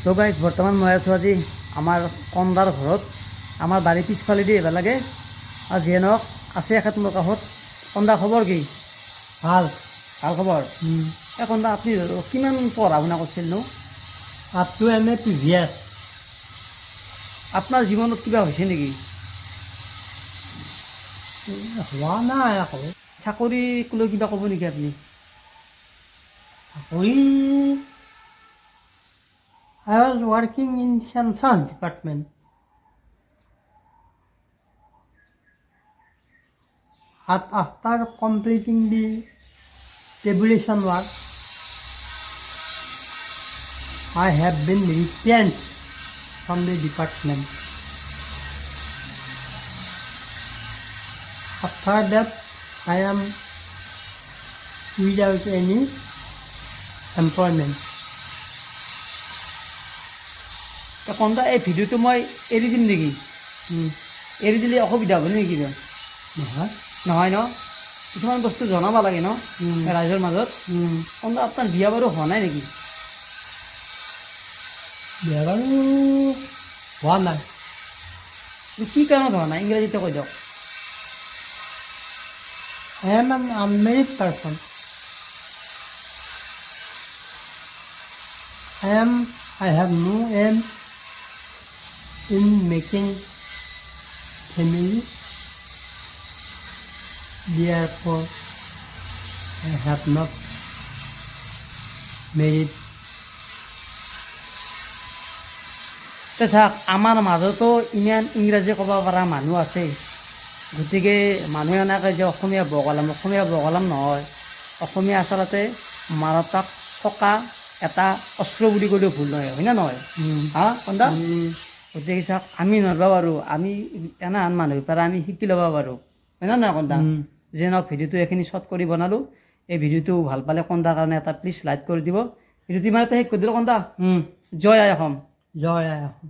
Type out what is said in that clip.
তো গাইজ বৰ্তমান মই আছোঁ আজি আমাৰ কন্দাৰ ঘৰত। আমাৰ বাৰী পিছফালেদি আহিব লাগে। আৰু যিয়ে নহওক আছে এখেত মোৰ কাষত। কন্দা খবৰ কি? ভাল ভাল খবৰ। এই কন্দা আপুনি কিমান পঢ়া শুনা কৰিছিল নো? আপটো এনে PVS আপোনাৰ জীৱনত কিবা হৈছে নেকি? হোৱা নাই আকৌ। চাকৰিক লৈ কিবা ক'ব নেকি আপুনি? চাকৰি I was working in census department. After completing the tabulation work, I have been retained from the department. After that, I am without any employment. এই কন্দা এই ভিডিঅ'টো মই এৰি দিম নেকি? এৰি দিলে অসুবিধা হ'ব নেকি কিবা? নহয় নহয় ন? কিছুমান বস্তু জনাব লাগে ন ৰাইজৰ মাজত। কন্দা আপোনাৰ বিয়া বাৰু হোৱা নাই নেকি? বিয়া বাৰু হোৱা নাই। কি কাৰণত হোৱা নাই ইংৰাজীতে কৈ দিয়ক। I am an unmarried person. I have no aim in making family. Therefore, I have not married. তে চাওক, আমাৰ মাজতো ইমান ইংৰাজী ক'ব পৰা মানুহ আছে। গতিকে মানুহে এনেকৈ যে অসমীয়া বগলাম নহয়। অসমীয়া আচলতে মানৱতাক থকা এটা অস্ত্ৰ বুলি ক'লেও ভুল নহয়, হয়নে নহয়? হা কন্দা? গতিকে চাওক, আমি নল'ব পাৰোঁ, আমি এনাহান মানুহৰ পৰা আমি শিকি ল'ব পাৰোঁ, হয়নে নহয় কন্দা? যে নহওক ভিডিঅ'টো এইখিনি শ্বৰ্ট কৰি বনালোঁ। এই ভিডিঅ'টো ভাল পালে কন্দাৰ কাৰণে এটা প্লিজ লাইক কৰি দিব। ভিডিঅ'টো ইমানতে শেষ কৰি দিলোঁ কন্দা। জয় আই অসম। জয় আই অসম।